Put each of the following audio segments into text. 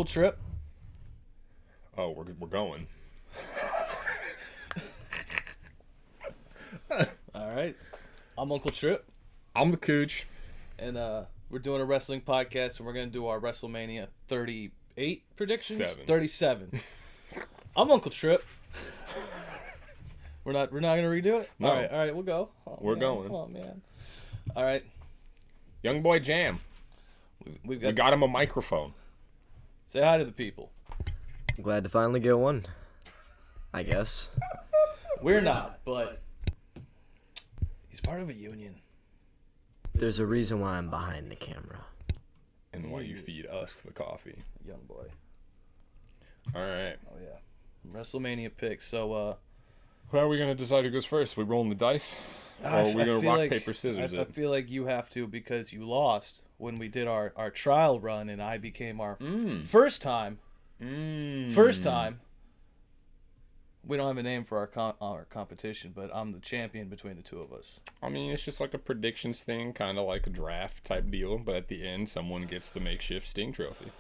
Trip. Oh, we're going. All right. I'm Uncle Trip. I'm the Cooch. And we're doing a wrestling podcast, and we're going to do our WrestleMania 38 predictions? 37. I'm Uncle Trip. We're not going to redo it? No. All right, we'll go. We're going. Oh, man. All right. Young Boy Jam. We got him a microphone. Say hi to the people. Glad to finally get one, I guess. We're not, but he's part of a union. There's a reason why I'm behind the camera. And why you feed us the coffee. Young boy. All right. Oh, yeah. WrestleMania picks. So, how are we going to decide who goes first? We rolling the dice? Or are we going to rock, paper, scissors I feel like you have to, because you lost when we did our trial run, and I became our first time. First time. We don't have a name for our competition, but I'm the champion between the two of us. I mean, it's just like a predictions thing, kind of like a draft type deal, but at the end, someone gets the makeshift Sting trophy.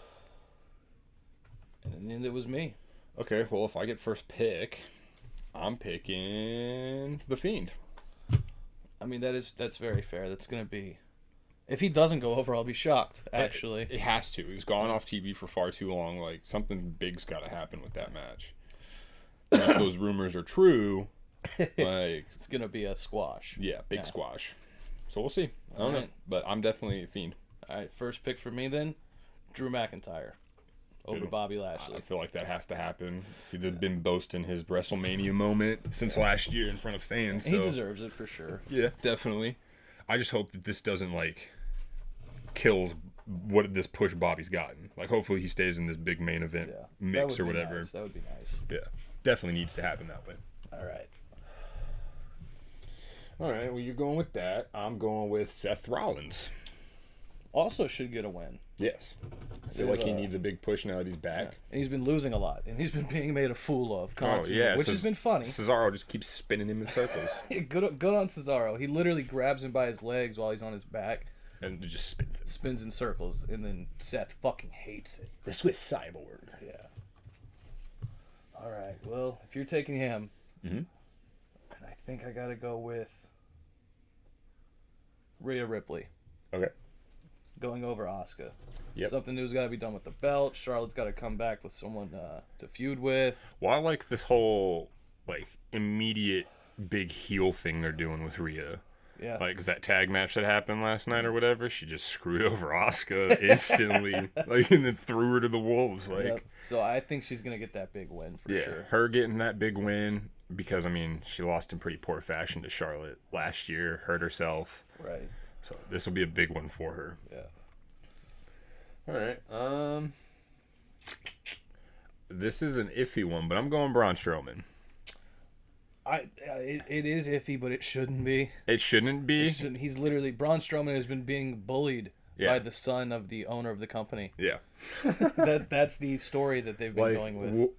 And in the end, it was me. Okay, well, if I get first pick, I'm picking The Fiend. I mean, that's very fair. That's going to be... If he doesn't go over, I'll be shocked, actually. It has to. He's gone off TV for far too long. Like, something big's got to happen with that match. And if those rumors are true, like... It's going to be a squash. Yeah, big squash. So we'll see. I don't know. But I'm definitely a Fiend. All right, first pick for me, then. Drew McIntyre over Bobby Lashley. I feel like that has to happen. He's been boasting his WrestleMania moment since last year in front of fans. So. He deserves it for sure. Yeah, definitely. I just hope that this doesn't, like, kills what this push Bobby's gotten. Like, hopefully he stays in this big main event mix or whatever. Nice. That would be nice. Yeah, definitely needs to happen that way. All right. All right, well, you're going with that. I'm going with Seth Rollins. Also should get a win. Yes. I feel like he needs a big push now that he's back. Yeah. And he's been losing a lot, and he's been being made a fool of constantly, which has been funny. Cesaro just keeps spinning him in circles. Good on Cesaro. He literally grabs him by his legs while he's on his back. And it just spins it. Spins in circles, and then Seth fucking hates it. The Swiss cyborg. Yeah. All right, well, if you're taking him, and I think I got to go with Rhea Ripley. Okay. Going over Asuka. Yep. Something new's got to be done with the belt. Charlotte's got to come back with someone to feud with. Well, I like this whole, like, immediate big heel thing they're doing with Rhea. Yeah. Like, 'cause that tag match that happened last night or whatever, she just screwed over Asuka instantly. Like, and then threw her to the wolves. Like, yep. So I think she's going to get that big win for sure. Her getting that big win, because, I mean, she lost in pretty poor fashion to Charlotte last year, hurt herself. Right. So this will be a big one for her. Yeah. All right. This is an iffy one, but I'm going Braun Strowman. It is iffy, but it shouldn't be. It shouldn't be. He's literally Braun Strowman has been being bullied by the son of the owner of the company. Yeah. That's the story that they've been going with.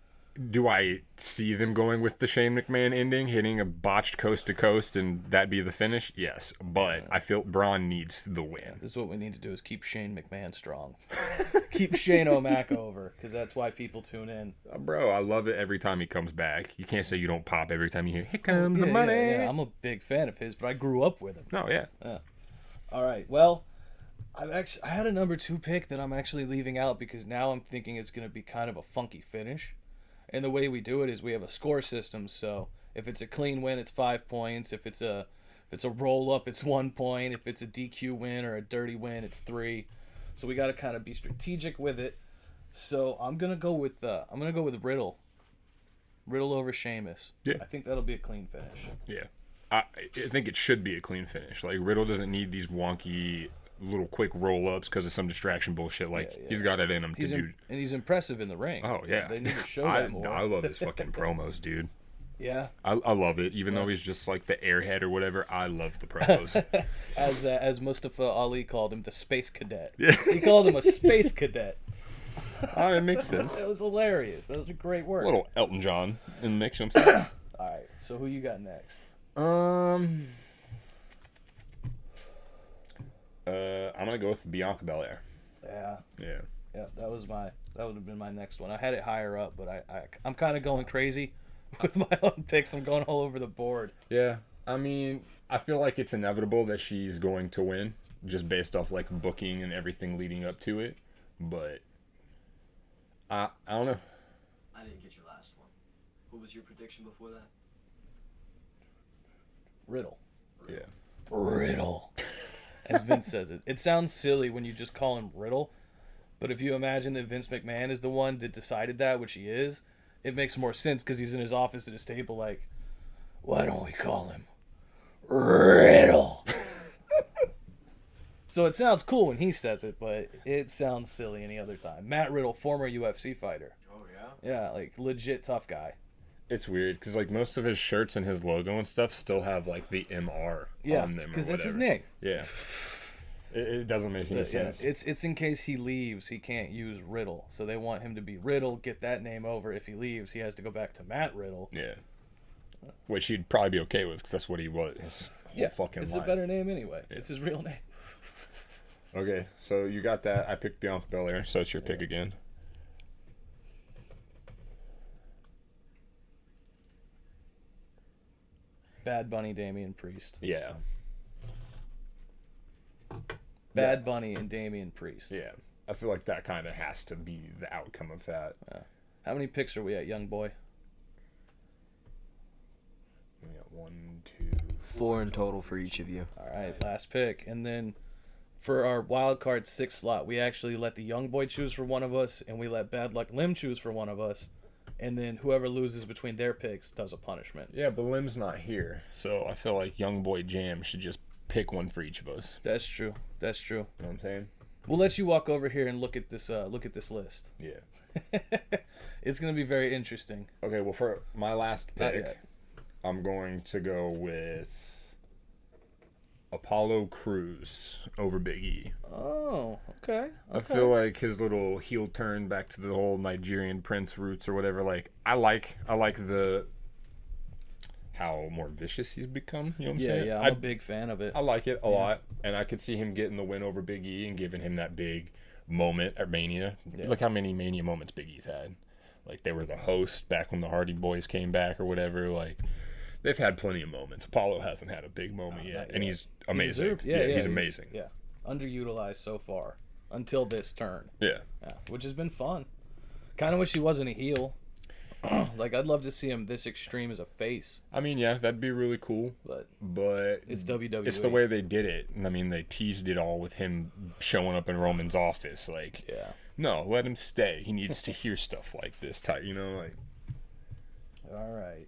Do I see them going with the Shane McMahon ending, hitting a botched coast to coast, and that be the finish? Yes, but I feel Braun needs the win. This is what we need to do: is keep Shane McMahon strong, keep Shane O'Mac over, because that's why people tune in. Bro, I love it every time he comes back. You can't say you don't pop every time you hear "Here comes the money." Yeah, I'm a big fan of his, but I grew up with him. Oh yeah. All right, well, I had a number 2 pick that I'm actually leaving out because now I'm thinking it's going to be kind of a funky finish. And the way we do it is we have a score system, so if it's a clean win, it's 5 points. If it's a roll up, it's 1 point. If it's a DQ win or a dirty win, it's 3. So we got to kind of be strategic with it. So I'm gonna go with Riddle. Riddle over Sheamus. Yeah. I think that'll be a clean finish. Yeah, I think it should be a clean finish. Like, Riddle doesn't need these wonky little quick roll-ups because of some distraction bullshit. Like, he's got it in him to do. And he's impressive in the ring. Oh, yeah. They need to show that more. I love his fucking promos, dude. Yeah. I love it. Even though he's just like the airhead or whatever, I love the promos. As Mustafa Ali called him, the space cadet. Yeah. He called him a space cadet. Oh, it makes sense. That was hilarious. That was a great work. A little Elton John in the mix. All right. So who you got next? I'm gonna go with Bianca Belair. Yeah. Yeah. That would have been my next one. I had it higher up, but I'm kind of going crazy with my own picks. I'm going all over the board. Yeah, I mean, I feel like it's inevitable that she's going to win, just based off like booking and everything leading up to it. But I don't know. I didn't get your last one. What was your prediction before that? Riddle. Yeah. Riddle. As Vince says it. It sounds silly when you just call him Riddle, but if you imagine that Vince McMahon is the one that decided that, which he is, it makes more sense because he's in his office at his table like, why don't we call him Riddle? So it sounds cool when he says it, but it sounds silly any other time. Matt Riddle, former UFC fighter. Oh, yeah? Yeah, like legit tough guy. It's weird because like most of his shirts and his logo and stuff still have like the MR on them. Because that's his name. Yeah. It doesn't make any sense. It's in case he leaves, he can't use Riddle. So they want him to be Riddle, get that name over. If he leaves, he has to go back to Matt Riddle. Yeah. Which he'd probably be okay with because that's what he was his whole fucking it's life. a better name anyway. Yeah. It's his real name. Okay, so you got that. I picked Bianca Belair, so it's your pick again. Bad Bunny, Damian Priest. Yeah. Bad Bunny and Damian Priest. Yeah. I feel like that kind of has to be the outcome of that. How many picks are we at, young boy? We got 1, 2, 4 in total for each of you. All right, last pick. And then for our wild card 6 slot, we actually let the young boy choose for one of us, and we let Bad Luck Lim choose for one of us. And then whoever loses between their picks does a punishment. Yeah, but Lim's not here, so I feel like Young Boy Jam should just pick one for each of us. That's true. That's true. You know what I'm saying? We'll let you walk over here and look at this. Look at this list. Yeah. It's gonna be very interesting. Okay, well for my last pick, I'm going to go with Apollo Crews over Big E. Oh, okay. I feel like his little heel turn back to the whole Nigerian prince roots or whatever. Like I like the how more vicious he's become. You know what I'm saying? Yeah, I'm a big fan of it. I like it a lot, and I could see him getting the win over Big E and giving him that big moment at Mania. Yeah. Look how many Mania moments Big E's had. Like they were the host back when the Hardy Boys came back or whatever. Like they've had plenty of moments. Apollo hasn't had a big moment yet, and he's amazing. He's amazing. Yeah, underutilized so far until this turn. Yeah, which has been fun. Kind of wish he wasn't a heel. Like I'd love to see him this extreme as a face. I mean, yeah, that'd be really cool. But it's WWE. It's the way they did it. I mean, they teased it all with him showing up in Roman's office. Like, no, let him stay. He needs to hear stuff like this type. You know, like. All right.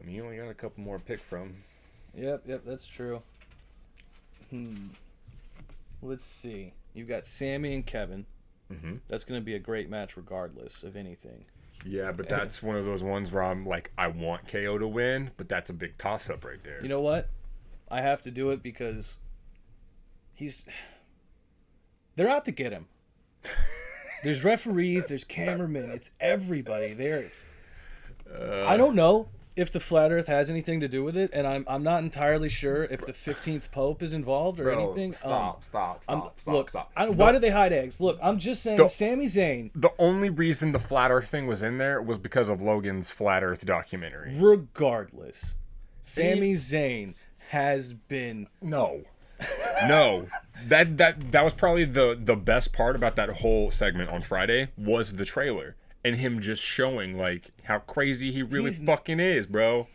I mean, you only got a couple more to pick from. Yep, that's true. Let's see. You've got Sammy and Kevin. Mm-hmm. That's going to be a great match regardless of anything. Yeah, but that's one of those ones where I'm like, I want KO to win, but that's a big toss-up right there. You know what? I have to do it because they're out to get him. There's referees, there's cameramen, it's everybody there. I don't know if the flat Earth has anything to do with it, and I'm not entirely sure if the 15th Pope is involved or anything. Stop. Why do they hide eggs? Look, I'm just saying, Sami Zayn. The only reason the flat Earth thing was in there was because of Logan's flat Earth documentary. Regardless, Sami Zayn has been no. That was probably the best part about that whole segment on Friday was the trailer. And him just showing, like, how crazy he really fucking is, bro.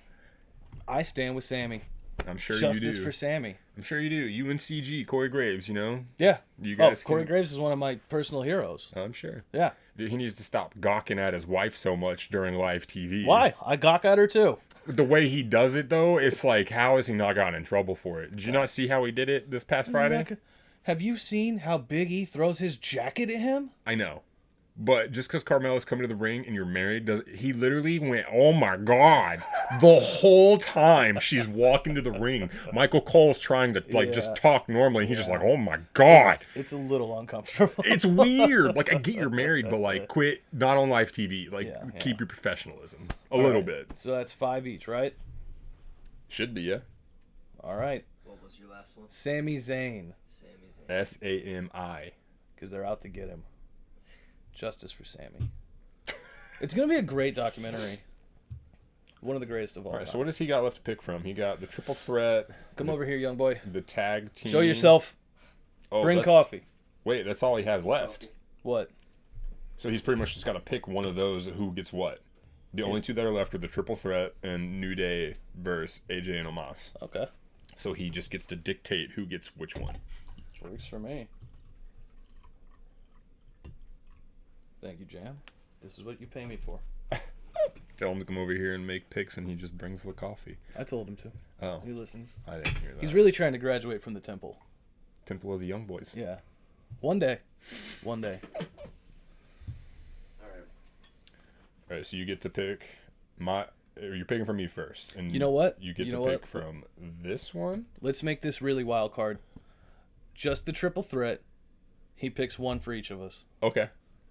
I stand with Sammy. I'm sure you do. Justice for Sammy. I'm sure you do. You and CG, Corey Graves, you know? Yeah. You guys Corey Graves is one of my personal heroes. I'm sure. Yeah. He needs to stop gawking at his wife so much during live TV. Why? I gawk at her, too. The way he does it, though, it's like, how has he not gotten in trouble for it? Did you not see how he did it this past Friday? Have you seen how Big E throws his jacket at him? I know. But just because Carmella's coming to the ring and you're married, he literally went, oh my God, the whole time she's walking to the ring. Michael Cole's trying to just talk normally. He's just like, oh my God. It's a little uncomfortable. It's weird. Like, I get you're married, but like, quit, not on live TV. Like, keep your professionalism a little bit. So that's 5 each, right? Should be, yeah. All right. What was your last one? Sami Zayn. Sami. because they're out to get him. Justice for Sammy. It's gonna be a great documentary. One of the greatest of all time. So what does he got left to pick from? He got the triple threat. Come over here, young boy. The tag team. Show yourself. Bring coffee. Wait, that's all he has left. What? So he's pretty much just got to pick one of those who gets what. The only two that are left are the triple threat and New Day versus AJ and Omos. Okay. So he just gets to dictate who gets which one. Which works for me. Thank you, Jam. This is what you pay me for. Tell him to come over here and make picks, and he just brings the coffee. I told him to. Oh. He listens. I didn't hear that. He's really trying to graduate from the temple. Temple of the Young Boys. Yeah. One day. One day. All right, so you get to pick you're picking from me first. And you know what? You get to pick from this one. Let's make this really wild card. Just the triple threat. He picks one for each of us. Okay.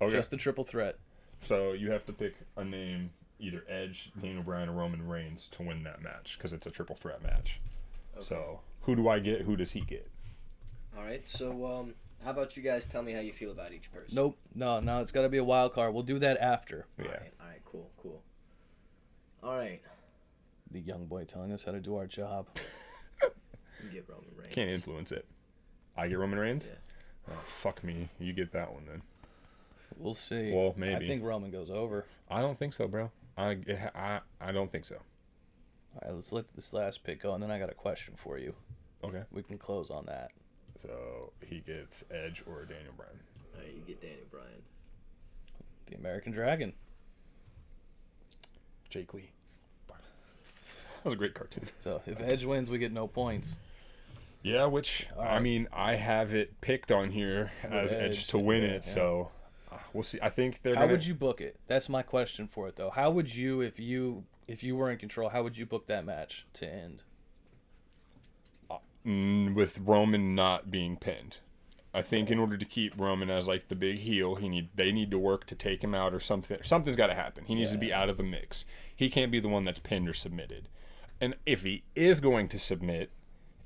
Just the triple threat. So you have to pick a name, either Edge, Daniel Bryan, or Roman Reigns to win that match because it's a triple threat match. Okay. So who do I get? Who does he get? All right. So how about you guys tell me how you feel about each person? Nope. No, it's got to be a wild card. We'll do that after. Yeah. All right. Cool. All right. The young boy telling us how to do our job. You get Roman Reigns. Can't influence it. I get Roman Reigns? Yeah. Oh, fuck me. You get that one then. We'll see. Well, maybe. I think Roman goes over. I don't think so, bro. I don't think so. All right, let's let this last pick go, and then I got a question for you. Okay. We can close on that. So he gets Edge or Daniel Bryan. All right, you get Daniel Bryan. The American Dragon. Jake Lee. That was a great cartoon. So if Edge wins, we get no points. Yeah, which, right. I mean, I have it picked on here as Edge to win it, so we'll see. I think they're How would you book it? That's my question for it, though. How would you, if you were in control, how would you book that match to end? With Roman not being pinned. I think in order to keep Roman as like the big heel, they need to work to take him out or something. Something's got to happen. He needs to be out of the mix. He can't be the one that's pinned or submitted. And if he is going to submit,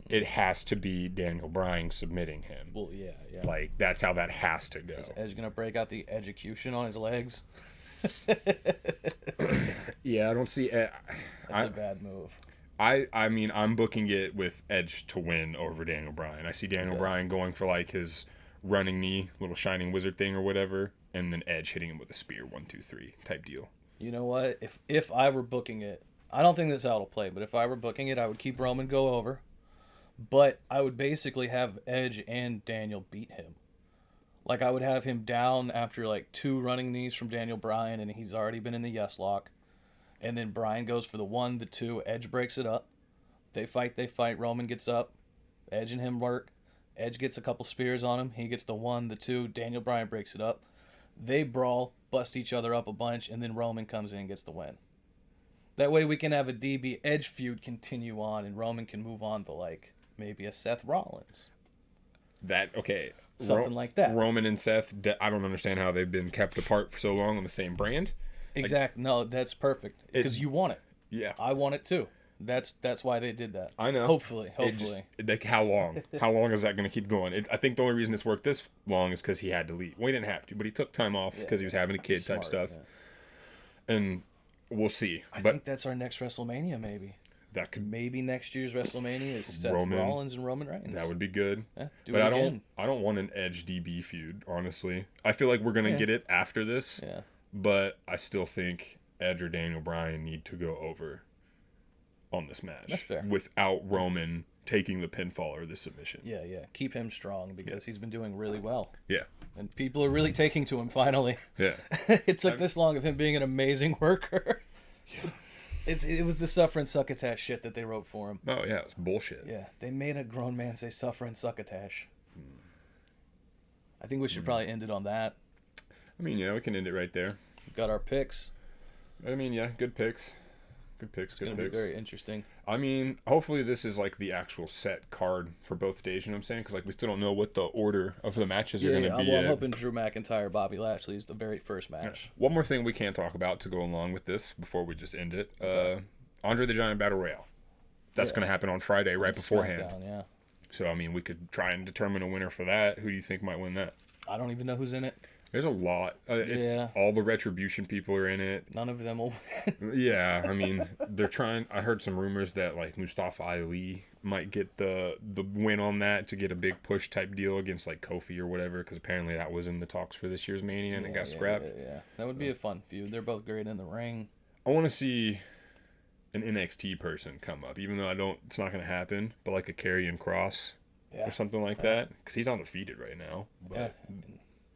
it has to be Daniel Bryan submitting him. Well, yeah. Like, that's how that has to go. Is Edge going to break out the execution on his legs? Yeah, I don't see... That's a bad move. I mean, I'm booking it with Edge to win over Daniel Bryan. I see Daniel Bryan going for, like, his running knee, little shining wizard thing or whatever, and then Edge hitting him with a spear, 1, 2, 3 type deal. You know what? If I were booking it, I don't think this is how it'll play, but if I were booking it, I would keep Roman go over, but I would basically have Edge and Daniel beat him. Like, I would have him down after, like, 2 running knees from Daniel Bryan, and he's already been in the yes lock. And then Bryan goes for the 1, the 2, Edge breaks it up. They fight, Roman gets up. Edge and him work. Edge gets a couple spears on him. He gets the 1, the 2, Daniel Bryan breaks it up. They brawl, bust each other up a bunch, and then Roman comes in and gets the win. That way we can have a DB Edge feud continue on, and Roman can move on to, like, maybe a Seth Rollins. Something like that. Roman and Seth, I don't understand how they've been kept apart for so long on the same brand. Exactly. No, that's perfect. Because you want it. Yeah. I want it too. That's why they did that. I know. Hopefully. Like, how long? How long is that going to keep going? I think the only reason it's worked this long is because he had to leave. Well, he didn't have to, but he took time off because he was having a kid type stuff. Yeah. And we'll see. I think that's our next WrestleMania, maybe. That could maybe next year's WrestleMania is Seth Rollins and Roman Reigns. That would be good. Yeah, but I don't want an Edge DB feud, honestly. I feel like we're gonna get it after this. Yeah. But I still think Edge or Daniel Bryan need to go over on this match. That's fair. Without Roman taking the pinfall or the submission. Yeah. Keep him strong because he's been doing really well. Yeah. And people are really taking to him finally. Yeah. It took this long of him being an amazing worker. Yeah. It was the suffer and succotash shit that they wrote for him. Oh, yeah. It's bullshit. Yeah. They made a grown man say suffer and succotash. I think we should probably end it on that. I mean, yeah, we can end it right there. We've got our picks. I mean, yeah, good picks. It's going to be very interesting. I mean, hopefully this is like the actual set card for both days, you know what I'm saying? Because like we still don't know what the order of the matches are going to be. Well, I'm hoping Drew McIntyre, Bobby Lashley is the very first match. Yeah. One more thing we can't talk about to go along with this before we just end it. Andre the Giant Battle Royale. That's going to happen on Friday right beforehand. SmackDown, yeah. So, I mean, we could try and determine a winner for that. Who do you think might win that? I don't even know who's in it. There's a lot. It's Yeah. all the Retribution people are in it. None of them will win. Yeah, I mean, they're trying. I heard some rumors that like Mustafa Ali might get the win on that to get a big push type deal against like Kofi or whatever, because apparently that was in the talks for this year's Mania and it got scrapped. Yeah. That would be a fun feud. They're both great in the ring. I want to see an NXT person come up, even though I don't. It's not going to happen. But like a Karrion Kross or something like that, because he's undefeated right now. But, Yeah.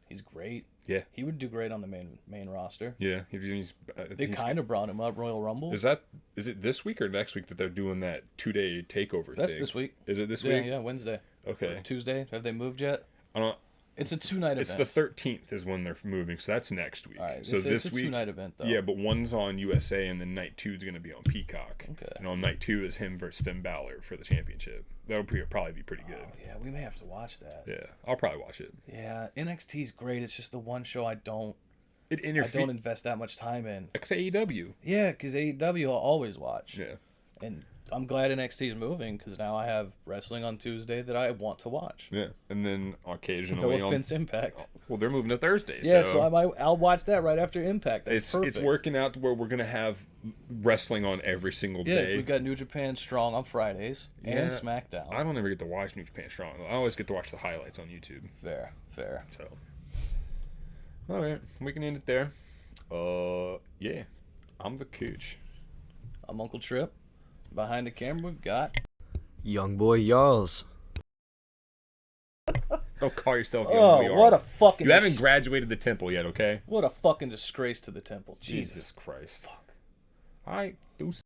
He's great. Yeah. He would do great on the main roster. Yeah, They kind of brought him up Royal Rumble. Is it this week or next week that they're doing that 2-day takeover That's thing? this week. Is it this week? Yeah, Wednesday. Okay. Or Tuesday. Have they moved yet? I don't. It's a 2-night event. It's the 13th is when they're moving, so that's next week. All right. So it's this a week, 2-night event though. yeah, but one's on USA and then night 2 is going to be on Peacock. Okay. And on night 2 is him versus Finn Balor for the championship. That'll probably be pretty good. Oh, yeah, we may have to watch that. Yeah, I'll probably watch it. Yeah, NXT's great. It's just the one show I don't It I don't invest that much time in. It's AEW. Yeah, because AEW I'll always watch. Yeah. And I'm glad NXT is moving because now I have wrestling on Tuesday that I want to watch. Yeah, and then occasionally No offense, Impact. well, they're moving to Thursday. Yeah, so, so I'll watch that right after Impact. That's it's perfect. working out to where we're gonna have wrestling on every single Yeah, day. we've got New Japan Strong on Fridays Yeah, and SmackDown. I don't ever get to watch New Japan Strong. I always get to watch the highlights on YouTube. Fair. So, all right, we can end it there. Yeah, I'm the Cooch. I'm Uncle Trip. Behind the camera, we've got Young boy Yarls. Don't call yourself young. Oh, what a fucking You haven't graduated the temple yet, okay? what a fucking disgrace to the temple. Jesus Christ. Fuck. All right, deuces.